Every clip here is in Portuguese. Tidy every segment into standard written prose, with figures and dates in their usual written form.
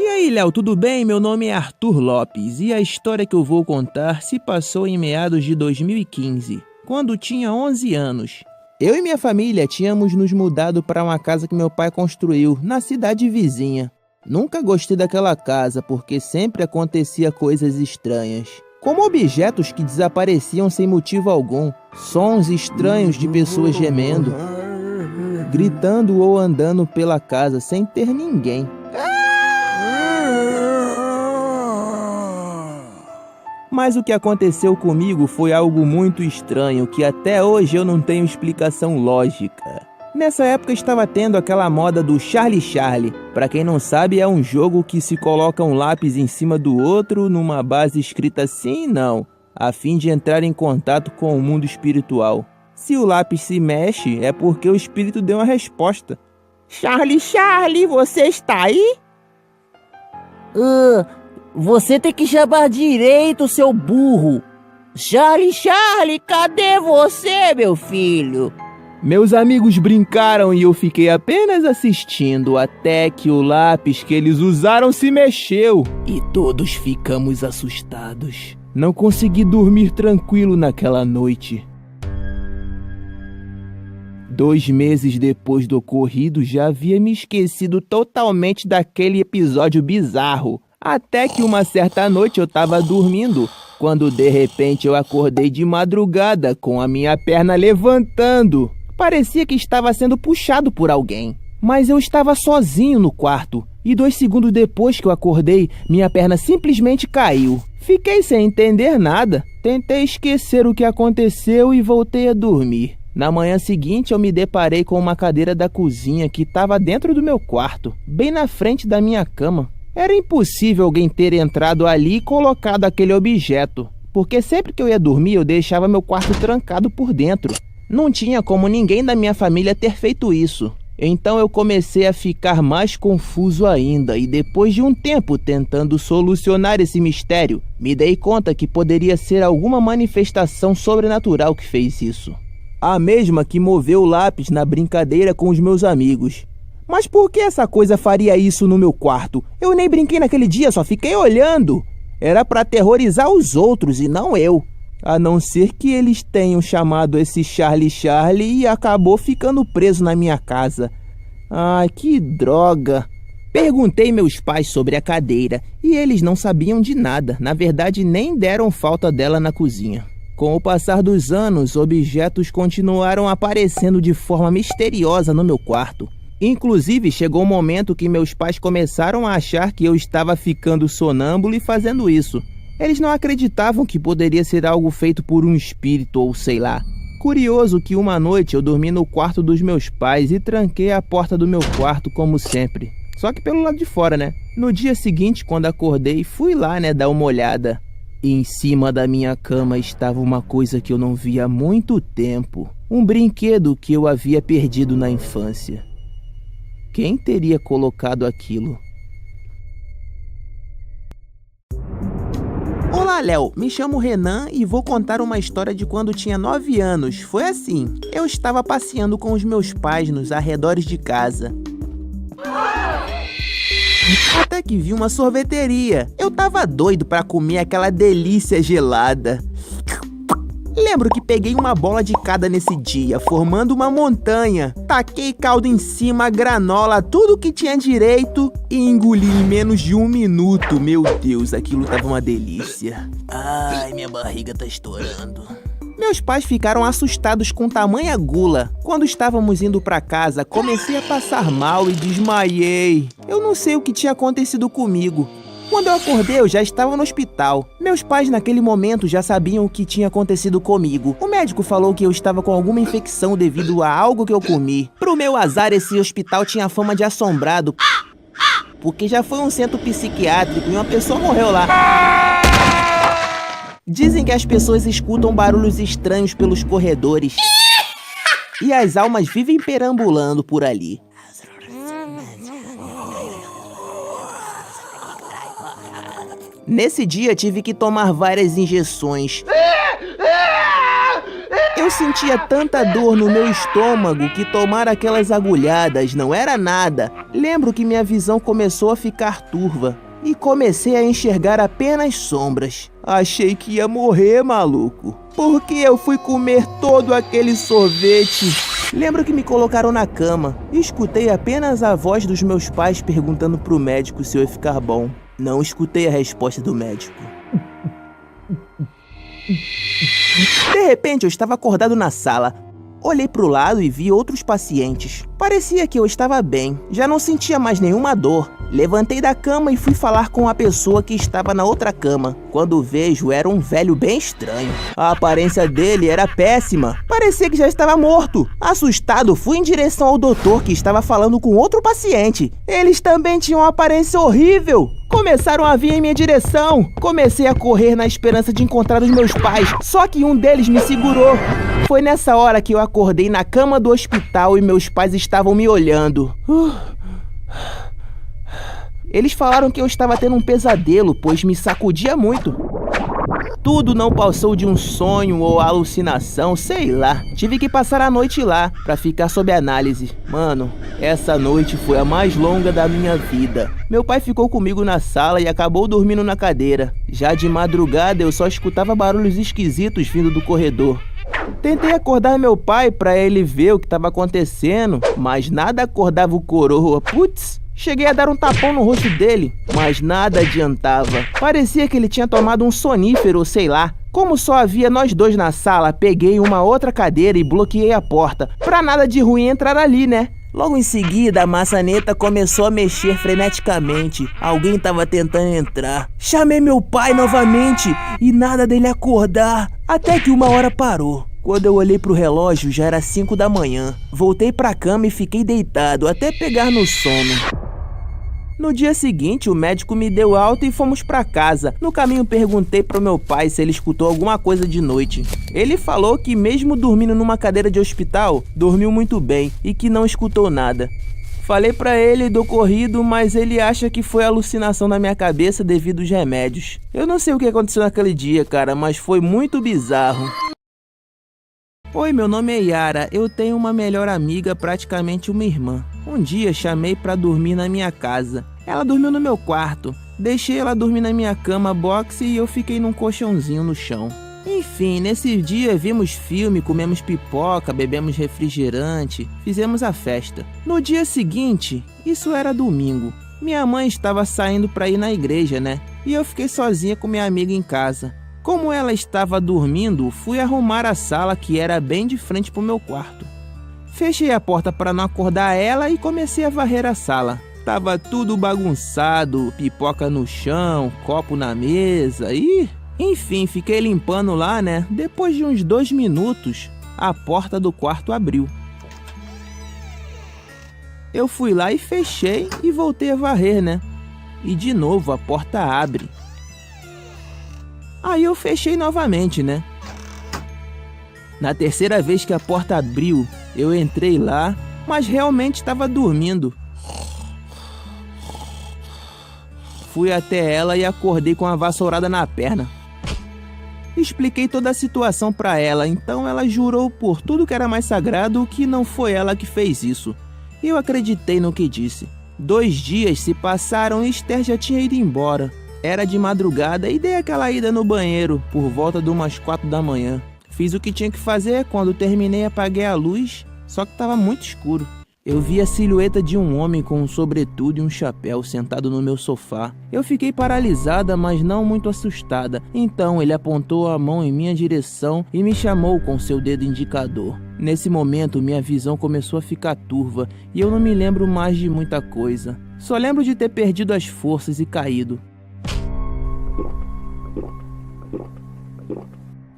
E aí, Léo, tudo bem? Meu nome é Arthur Lopes e a história que eu vou contar se passou em meados de 2015, quando tinha 11 anos. Eu e minha família tínhamos nos mudado para uma casa que meu pai construiu na cidade vizinha. Nunca gostei daquela casa porque sempre acontecia coisas estranhas, como objetos que desapareciam sem motivo algum, sons estranhos de pessoas gemendo, gritando ou andando pela casa sem ter ninguém. Mas o que aconteceu comigo foi algo muito estranho que até hoje eu não tenho explicação lógica. Nessa época estava tendo aquela moda do Charlie Charlie. Pra quem não sabe, é um jogo que se coloca um lápis em cima do outro numa base escrita sim e não, a fim de entrar em contato com o mundo espiritual. Se o lápis se mexe, é porque o espírito deu uma resposta. Charlie Charlie, você está aí? Você tem que chamar direito, seu burro. Charlie, Charlie, cadê você, meu filho? Meus amigos brincaram e eu fiquei apenas assistindo até que o lápis que eles usaram se mexeu. E todos ficamos assustados. Não consegui dormir tranquilo naquela noite. 2 meses depois do ocorrido, já havia me esquecido totalmente daquele episódio bizarro. Até que uma certa noite eu estava dormindo, quando de repente eu acordei de madrugada com a minha perna levantando. Parecia que estava sendo puxado por alguém, mas eu estava sozinho no quarto. E 2 segundos depois que eu acordei, minha perna simplesmente caiu. Fiquei sem entender nada, tentei esquecer o que aconteceu e voltei a dormir. Na manhã seguinte eu me deparei com uma cadeira da cozinha que estava dentro do meu quarto, bem na frente da minha cama. Era impossível alguém ter entrado ali e colocado aquele objeto, porque sempre que eu ia dormir eu deixava meu quarto trancado por dentro. Não tinha como ninguém da minha família ter feito isso. Então eu comecei a ficar mais confuso ainda e depois de um tempo tentando solucionar esse mistério, me dei conta que poderia ser alguma manifestação sobrenatural que fez isso. A mesma que moveu o lápis na brincadeira com os meus amigos. Mas por que essa coisa faria isso no meu quarto? Eu nem brinquei naquele dia, só fiquei olhando. Era para aterrorizar os outros e não eu. A não ser que eles tenham chamado esse Charlie Charlie e acabou ficando preso na minha casa. Ai, que droga. Perguntei meus pais sobre a cadeira e eles não sabiam de nada. Na verdade, nem deram falta dela na cozinha. Com o passar dos anos, objetos continuaram aparecendo de forma misteriosa no meu quarto. Inclusive, chegou um momento que meus pais começaram a achar que eu estava ficando sonâmbulo e fazendo isso. Eles não acreditavam que poderia ser algo feito por um espírito ou sei lá. Curioso que uma noite eu dormi no quarto dos meus pais e tranquei a porta do meu quarto como sempre. Só que pelo lado de fora, né? No dia seguinte, quando acordei, fui lá, dar uma olhada. E em cima da minha cama estava uma coisa que eu não via há muito tempo. Um brinquedo que eu havia perdido na infância. Quem teria colocado aquilo? Olá, Léo. Me chamo Renan e vou contar uma história de quando tinha 9 anos. Foi assim. Eu estava passeando com os meus pais nos arredores de casa. Até que vi uma sorveteria. Eu tava doido pra comer aquela delícia gelada. Lembro que peguei uma bola de cada nesse dia, formando uma montanha. Taquei caldo em cima, granola, tudo que tinha direito e engoli em menos de 1 minuto. Meu Deus, aquilo tava uma delícia. Ai, minha barriga tá estourando. Meus pais ficaram assustados com tamanha gula. Quando estávamos indo pra casa, comecei a passar mal e desmaiei. Eu não sei o que tinha acontecido comigo. Quando eu acordei, eu já estava no hospital. Meus pais, naquele momento, já sabiam o que tinha acontecido comigo. O médico falou que eu estava com alguma infecção devido a algo que eu comi. Pro meu azar, esse hospital tinha fama de assombrado, porque já foi um centro psiquiátrico e uma pessoa morreu lá. Dizem que as pessoas escutam barulhos estranhos pelos corredores. E as almas vivem perambulando por ali. Nesse dia tive que tomar várias injeções. Eu Eu sentia tanta dor no meu estômago que tomar aquelas agulhadas não era nada. Lembro que minha visão começou a ficar turva e comecei a enxergar apenas sombras. Achei que ia morrer, maluco, porque eu fui comer todo aquele sorvete. Lembro que me colocaram na cama e escutei apenas a voz dos meus pais perguntando pro médico se eu ia ficar bom. Não escutei a resposta do médico. De repente, eu estava acordado na sala. Olhei pro lado e vi outros pacientes. Parecia que eu estava bem, já não sentia mais nenhuma dor. Levantei da cama e fui falar com a pessoa que estava na outra cama. Quando vejo, era um velho bem estranho. A aparência dele era péssima, parecia que já estava morto. Assustado, fui em direção ao doutor que estava falando com outro paciente. Eles também tinham uma aparência horrível. Começaram a vir em minha direção. Comecei a correr na esperança de encontrar os meus pais, só que um deles me segurou. Foi nessa hora que eu acordei na cama do hospital e meus pais estavam me olhando. Eles falaram que eu estava tendo um pesadelo, pois me sacudia muito. Tudo não passou de um sonho ou alucinação, sei lá. Tive que passar a noite lá, pra ficar sob análise. Mano, essa noite foi a mais longa da minha vida. Meu pai ficou comigo na sala e acabou dormindo na cadeira. Já de madrugada eu só escutava barulhos esquisitos vindo do corredor. Tentei acordar meu pai pra ele ver o que estava acontecendo, mas nada acordava o coroa. Putz! Cheguei a dar um tapão no rosto dele, mas nada adiantava. Parecia que ele tinha tomado um sonífero ou sei lá. Como só havia nós dois na sala, peguei uma outra cadeira e bloqueei a porta, pra nada de ruim entrar ali, né? Logo em seguida, a maçaneta começou a mexer freneticamente. Alguém estava tentando entrar. Chamei meu pai novamente e nada dele acordar, até que uma hora parou. Quando eu olhei pro relógio, já era 5 da manhã. Voltei pra cama e fiquei deitado até pegar no sono. No dia seguinte, o médico me deu alta e fomos pra casa. No caminho, perguntei pro meu pai se ele escutou alguma coisa de noite. Ele falou que mesmo dormindo numa cadeira de hospital, dormiu muito bem e que não escutou nada. Falei pra ele do ocorrido, mas ele acha que foi alucinação na minha cabeça devido aos remédios. Eu não sei o que aconteceu naquele dia, cara, mas foi muito bizarro. Oi, meu nome é Yara, eu tenho uma melhor amiga, praticamente uma irmã. Um dia chamei pra dormir na minha casa. Ela dormiu no meu quarto. Deixei ela dormir na minha cama boxe e eu fiquei num colchãozinho no chão. Enfim, nesse dia vimos filme, comemos pipoca, bebemos refrigerante, fizemos a festa. No dia seguinte, isso era domingo, minha mãe estava saindo pra ir na igreja, né? E eu fiquei sozinha com minha amiga em casa. Como ela estava dormindo, fui arrumar a sala que era bem de frente pro meu quarto. Fechei a porta para não acordar ela e comecei a varrer a sala. Tava tudo bagunçado, pipoca no chão, copo na mesa e... Enfim, fiquei limpando lá, né? Depois de uns 2 minutos, a porta do quarto abriu. Eu fui lá e fechei e voltei a varrer, né? E de novo a porta abre. Aí eu fechei novamente, né? Na terceira vez que a porta abriu, eu entrei lá, mas realmente estava dormindo. Fui até ela e acordei com uma vassourada na perna. Expliquei toda a situação para ela, então ela jurou por tudo que era mais sagrado que não foi ela que fez isso. E eu acreditei no que disse. 2 dias se passaram e Esther já tinha ido embora. Era de madrugada e dei aquela ida no banheiro, por volta de umas 4 da manhã. Fiz o que tinha que fazer, quando terminei apaguei a luz, só que estava muito escuro. Eu vi a silhueta de um homem com um sobretudo e um chapéu sentado no meu sofá. Eu fiquei paralisada, mas não muito assustada. Então ele apontou a mão em minha direção e me chamou com seu dedo indicador. Nesse momento minha visão começou a ficar turva e eu não me lembro mais de muita coisa. Só lembro de ter perdido as forças e caído.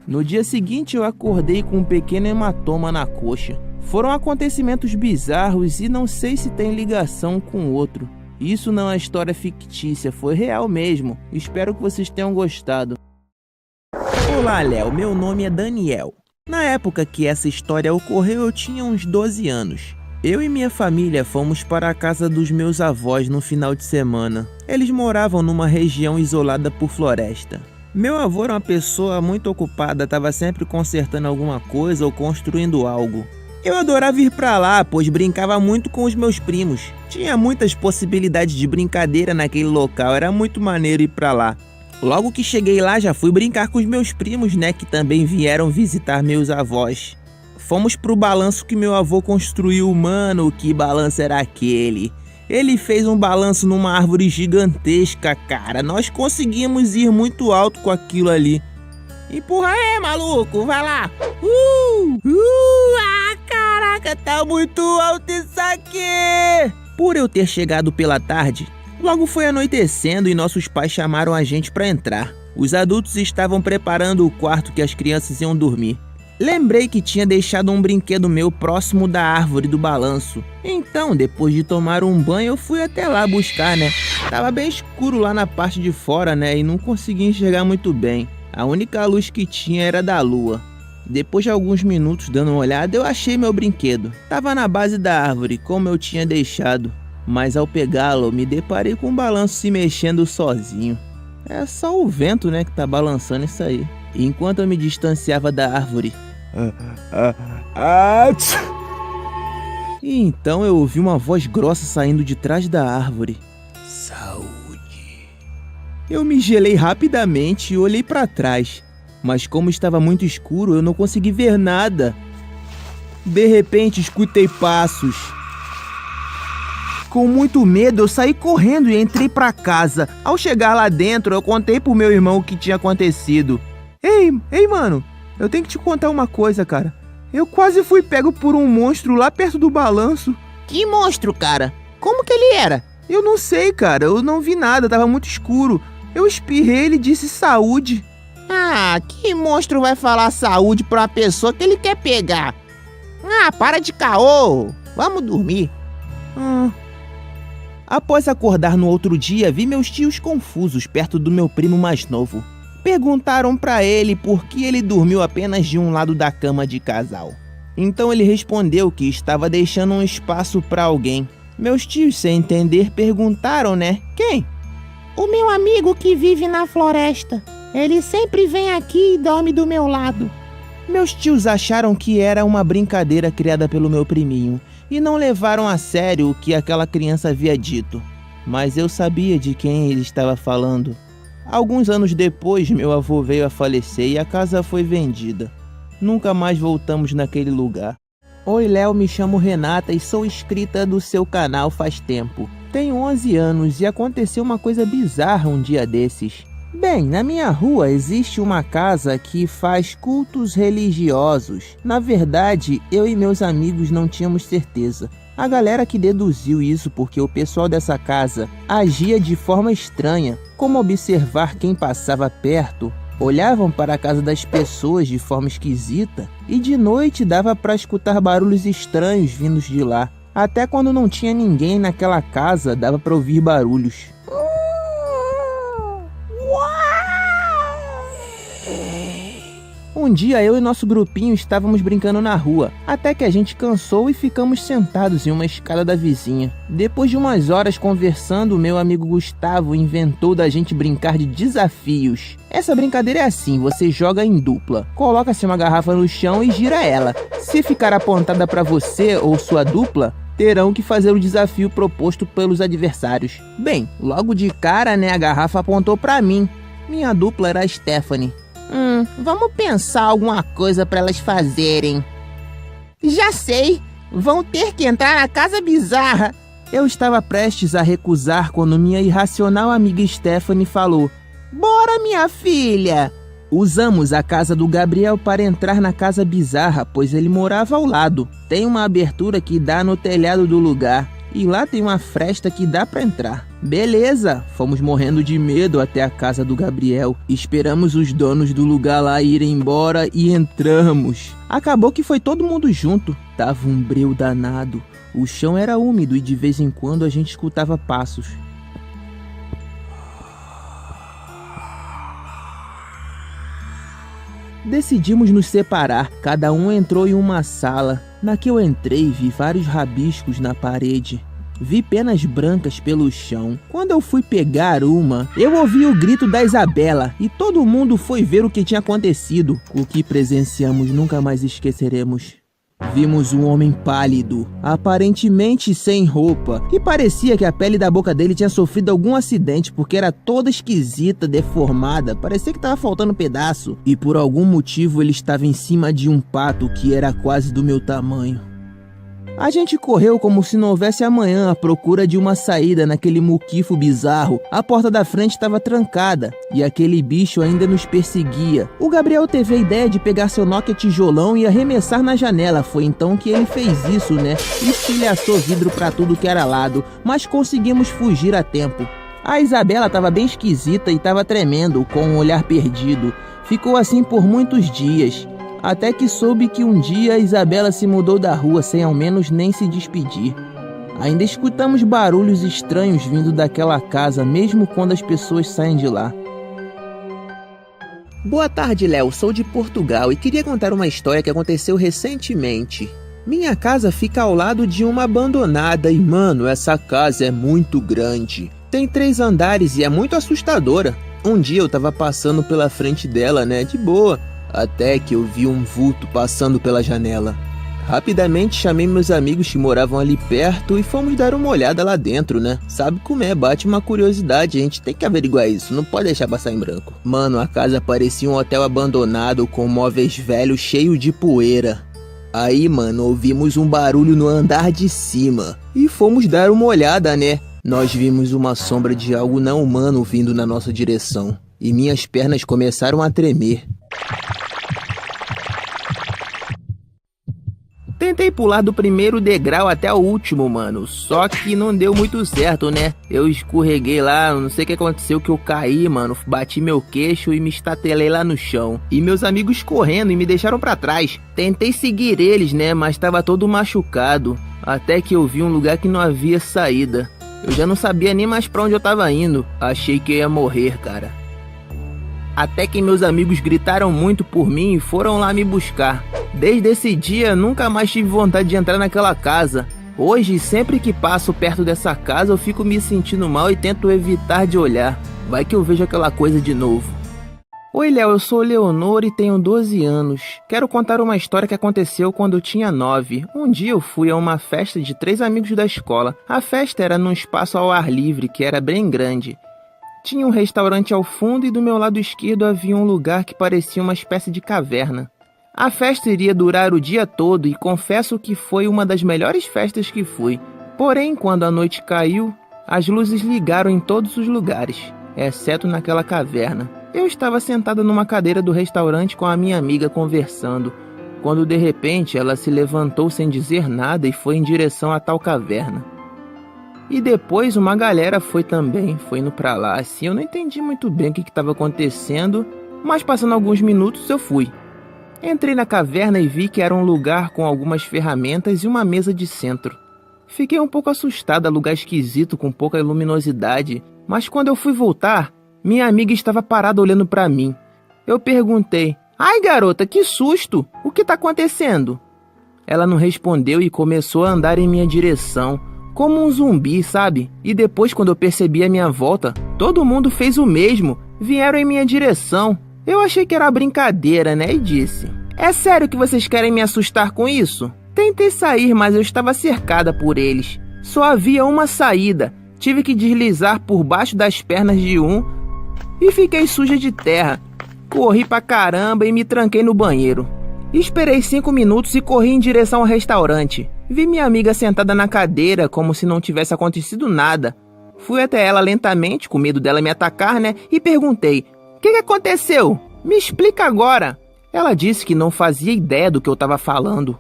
No dia seguinte eu acordei com um pequeno hematoma na coxa. Foram acontecimentos bizarros e não sei se tem ligação com o outro. Isso não é história fictícia, foi real mesmo. Espero que vocês tenham gostado. Olá, Léo, meu nome é Daniel. Na época que essa história ocorreu eu tinha uns 12 anos. Eu e minha família fomos para a casa dos meus avós no final de semana. Eles moravam numa região isolada por floresta. Meu avô era uma pessoa muito ocupada, estava sempre consertando alguma coisa ou construindo algo. Eu adorava ir pra lá, pois brincava muito com os meus primos. Tinha muitas possibilidades de brincadeira naquele local, era muito maneiro ir pra lá. Logo que cheguei lá, já fui brincar com os meus primos, né, que também vieram visitar meus avós. Fomos pro balanço que meu avô construiu, mano, que balanço era aquele? Ele fez um balanço numa árvore gigantesca, cara. Nós conseguimos ir muito alto com aquilo ali. Empurra aí, maluco, vai lá. Caraca, tá muito alto isso aqui. Por eu ter chegado pela tarde, logo foi anoitecendo e nossos pais chamaram a gente pra entrar. Os adultos estavam preparando o quarto que as crianças iam dormir. Lembrei que tinha deixado um brinquedo meu próximo da árvore do balanço. Então, depois de tomar um banho, eu fui até lá buscar, né? Tava bem escuro lá na parte de fora, né? E não conseguia enxergar muito bem. A única luz que tinha era da lua. Depois de alguns minutos dando uma olhada, eu achei meu brinquedo. Tava na base da árvore, como eu tinha deixado. Mas ao pegá-lo, me deparei com um balanço se mexendo sozinho. É só o vento, né, que tá balançando isso aí. E enquanto eu me distanciava da árvore... E então eu ouvi uma voz grossa saindo de trás da árvore. Saúde. Eu me gelei rapidamente e olhei para trás, mas como estava muito escuro, eu não consegui ver nada. De repente, escutei passos. Com muito medo, eu saí correndo e entrei para casa. Ao chegar lá dentro, eu contei pro meu irmão o que tinha acontecido. Ei, mano, eu tenho que te contar uma coisa, cara. Eu quase fui pego por um monstro lá perto do balanço. Que monstro, cara? Como que ele era? Eu não sei, cara. Eu não vi nada, tava muito escuro. Eu espirrei e ele disse saúde. Ah, que monstro vai falar saúde pra uma pessoa que ele quer pegar? Ah, para de caô. Vamos dormir. Após acordar no outro dia, vi meus tios confusos perto do meu primo mais novo. Perguntaram pra ele por que ele dormiu apenas de um lado da cama de casal. Então ele respondeu que estava deixando um espaço pra alguém. Meus tios, sem entender, perguntaram, né? Quem? O meu amigo que vive na floresta. Ele sempre vem aqui e dorme do meu lado. Meus tios acharam que era uma brincadeira criada pelo meu priminho e não levaram a sério o que aquela criança havia dito. Mas eu sabia de quem ele estava falando. Alguns anos depois, meu avô veio a falecer e a casa foi vendida. Nunca mais voltamos naquele lugar. Oi, Léo, me chamo Renata e sou inscrita do seu canal faz tempo. Tenho 11 anos e aconteceu uma coisa bizarra um dia desses. Bem, na minha rua existe uma casa que faz cultos religiosos. Na verdade, eu e meus amigos não tínhamos certeza. A galera que deduziu isso porque o pessoal dessa casa agia de forma estranha, como observar quem passava perto, olhavam para a casa das pessoas de forma esquisita e de noite dava para escutar barulhos estranhos vindos de lá. Até quando não tinha ninguém naquela casa, dava para ouvir barulhos. Um dia eu e nosso grupinho estávamos brincando na rua, até que a gente cansou e ficamos sentados em uma escada da vizinha. Depois de umas horas conversando, meu amigo Gustavo inventou da gente brincar de desafios. Essa brincadeira é assim, você joga em dupla, coloca-se uma garrafa no chão e gira ela. Se ficar apontada para você ou sua dupla, terão que fazer o desafio proposto pelos adversários. Bem, logo de cara, né, a garrafa apontou para mim. Minha dupla era a Stephanie. Vamos pensar alguma coisa pra elas fazerem. Já sei, vão ter que entrar na casa bizarra. Eu estava prestes a recusar quando minha irracional amiga Stephanie falou: "Bora, minha filha!" Usamos a casa do Gabriel para entrar na casa bizarra, pois ele morava ao lado. Tem uma abertura que dá no telhado do lugar. E lá tem uma fresta que dá pra entrar. Beleza, fomos morrendo de medo até a casa do Gabriel. Esperamos os donos do lugar lá irem embora e entramos. Acabou que foi todo mundo junto. Tava um breu danado. O chão era úmido e de vez em quando a gente escutava passos. Decidimos nos separar. Cada um entrou em uma sala. Na que eu entrei, vi vários rabiscos na parede. vi penas brancas pelo chão. Quando eu fui pegar uma, eu ouvi o grito da Isabela e todo mundo foi ver o que tinha acontecido. O que presenciamos nunca mais esqueceremos. Vimos um homem pálido, aparentemente sem roupa, e parecia que a pele da boca dele tinha sofrido algum acidente porque era toda esquisita, deformada, parecia que estava faltando um pedaço. E por algum motivo ele estava em cima de um pato que era quase do meu tamanho. A gente correu como se não houvesse amanhã à procura de uma saída naquele muquifo bizarro. A porta da frente estava trancada e aquele bicho ainda nos perseguia. O Gabriel teve a ideia de pegar seu Nokia tijolão e arremessar na janela. Foi então que ele fez isso, né? Estilhaçou vidro pra tudo que era lado, mas conseguimos fugir a tempo. A Isabela estava bem esquisita e estava tremendo, com um olhar perdido. Ficou assim por muitos dias. Até que soube que um dia a Isabela se mudou da rua sem ao menos nem se despedir. Ainda escutamos barulhos estranhos vindo daquela casa, mesmo quando as pessoas saem de lá. Boa tarde, Léo. Sou de Portugal e queria contar uma história que aconteceu recentemente. Minha casa fica ao lado de uma abandonada e, mano, essa casa é muito grande. Tem 3 andares e é muito assustadora. Um dia eu tava passando pela frente dela, né, de boa. Até que eu vi um vulto passando pela janela. Rapidamente chamei meus amigos que moravam ali perto e fomos dar uma olhada lá dentro, né? Sabe como é, bate uma curiosidade, a gente tem que averiguar isso, não pode deixar passar em branco. Mano, a casa parecia um hotel abandonado com móveis velhos cheios de poeira. Aí, mano, ouvimos um barulho no andar de cima e fomos dar uma olhada, né? Nós vimos uma sombra de algo não humano vindo na nossa direção e minhas pernas começaram a tremer. Tentei pular do primeiro degrau até o último, mano, só que não deu muito certo, né? Eu escorreguei lá, não sei o que aconteceu, que eu caí, mano, bati meu queixo e me estatelei lá no chão. E meus amigos correndo e me deixaram pra trás. Tentei seguir eles, né, mas tava todo machucado, até que eu vi um lugar que não havia saída. Eu já não sabia nem mais pra onde eu tava indo, achei que eu ia morrer, cara. Até que meus amigos gritaram muito por mim e foram lá me buscar. Desde esse dia, nunca mais tive vontade de entrar naquela casa. Hoje, sempre que passo perto dessa casa, eu fico me sentindo mal e tento evitar de olhar. Vai que eu vejo aquela coisa de novo. Oi, Léo, eu sou Leonor e tenho 12 anos. Quero contar uma história que aconteceu quando eu tinha 9. Um dia eu fui a uma festa de 3 amigos da escola. A festa era num espaço ao ar livre, que era bem grande. Tinha um restaurante ao fundo e do meu lado esquerdo havia um lugar que parecia uma espécie de caverna. A festa iria durar o dia todo e confesso que foi uma das melhores festas que fui. Porém, quando a noite caiu, as luzes ligaram em todos os lugares, exceto naquela caverna. Eu estava sentada numa cadeira do restaurante com a minha amiga conversando, quando de repente ela se levantou sem dizer nada e foi em direção a tal caverna. E depois uma galera foi indo pra lá, assim, eu não entendi muito bem o que estava acontecendo, mas passando alguns minutos eu fui. Entrei na caverna e vi que era um lugar com algumas ferramentas e uma mesa de centro. Fiquei um pouco assustada, lugar esquisito com pouca luminosidade, mas quando eu fui voltar, minha amiga estava parada olhando pra mim. Eu perguntei, ai garota, que susto, o que tá acontecendo? Ela não respondeu e começou a andar em minha direção, como um zumbi, sabe? E depois, quando eu percebi a minha volta, todo mundo fez o mesmo, vieram em minha direção. Eu achei que era brincadeira, né? E disse, é sério que vocês querem me assustar com isso? Tentei sair, mas eu estava cercada por eles. Só havia uma saída. Tive que deslizar por baixo das pernas de um e fiquei suja de terra. Corri pra caramba e me tranquei no banheiro. Esperei 5 minutos e corri em direção ao restaurante. Vi minha amiga sentada na cadeira, como se não tivesse acontecido nada. Fui até ela lentamente, com medo dela me atacar, né? E perguntei, o que aconteceu? Me explica agora. Ela disse que não fazia ideia do que eu tava falando.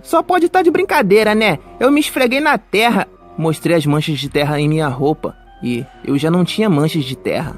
Só pode estar de brincadeira, né? Eu me esfreguei na terra. Mostrei as manchas de terra em minha roupa. E eu já não tinha manchas de terra.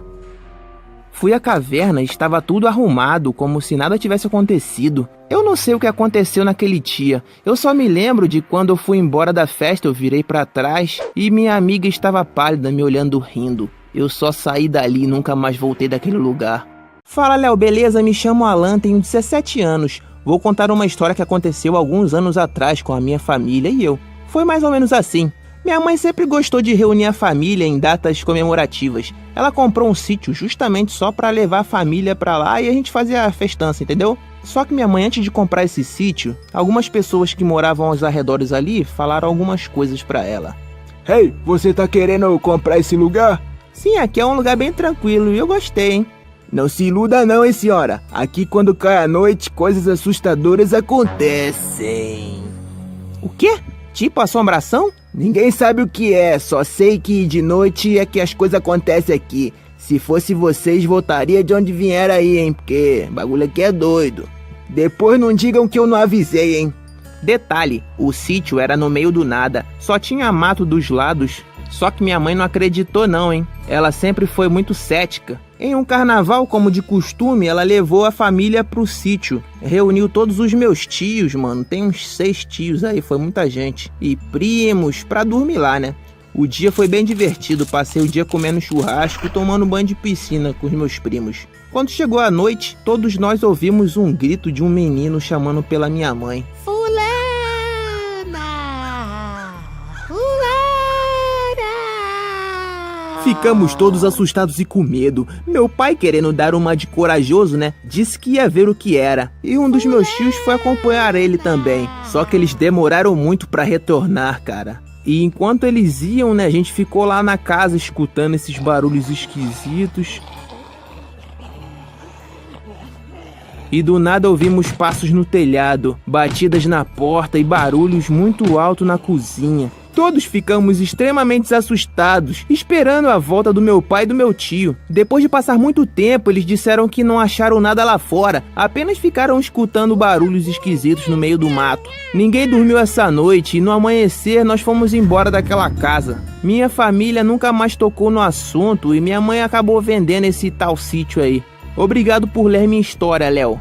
Fui à caverna e estava tudo arrumado, como se nada tivesse acontecido. Eu não sei o que aconteceu naquele dia. Eu só me lembro de quando eu fui embora da festa, eu virei pra trás e minha amiga estava pálida me olhando rindo. Eu só saí dali e nunca mais voltei daquele lugar. Fala, Léo, beleza? Me chamo Alan, tenho 17 anos. Vou contar uma história que aconteceu alguns anos atrás com a minha família e eu. Foi mais ou menos assim. Minha mãe sempre gostou de reunir a família em datas comemorativas. Ela comprou um sítio justamente só pra levar a família pra lá e a gente fazia a festança, entendeu? Só que minha mãe, antes de comprar esse sítio, algumas pessoas que moravam aos arredores ali falaram algumas coisas pra ela. Hey, você tá querendo comprar esse lugar? Sim, aqui é um lugar bem tranquilo e eu gostei, hein? Não se iluda não, hein, senhora? Aqui quando cai a noite, coisas assustadoras acontecem. O quê? Tipo assombração? Ninguém sabe o que é, só sei que de noite é que as coisas acontecem aqui. Se fosse vocês, voltaria de onde vieram aí, hein? Porque o bagulho aqui é doido. Depois não digam que eu não avisei, hein? Detalhe, o sítio era no meio do nada, só tinha mato dos lados. Só que minha mãe não acreditou não, hein? Ela sempre foi muito cética. Em um carnaval, como de costume, ela levou a família pro sítio. Reuniu todos os meus tios, mano. Tem uns 6 tios aí, foi muita gente. E primos, pra dormir lá, né? O dia foi bem divertido. Passei o dia comendo churrasco e tomando banho de piscina com os meus primos. Quando chegou a noite, todos nós ouvimos um grito de um menino chamando pela minha mãe. Ficamos todos assustados e com medo. Meu pai, querendo dar uma de corajoso, né, disse que ia ver o que era. E um dos meus tios foi acompanhar ele também. Só que eles demoraram muito pra retornar, cara. E enquanto eles iam, né, a gente ficou lá na casa escutando esses barulhos esquisitos. E do nada ouvimos passos no telhado, batidas na porta e barulhos muito alto na cozinha. Todos ficamos extremamente assustados, esperando a volta do meu pai e do meu tio. Depois de passar muito tempo, eles disseram que não acharam nada lá fora, apenas ficaram escutando barulhos esquisitos no meio do mato. Ninguém dormiu essa noite e no amanhecer nós fomos embora daquela casa. Minha família nunca mais tocou no assunto e minha mãe acabou vendendo esse tal sítio aí. Obrigado por ler minha história, Léo.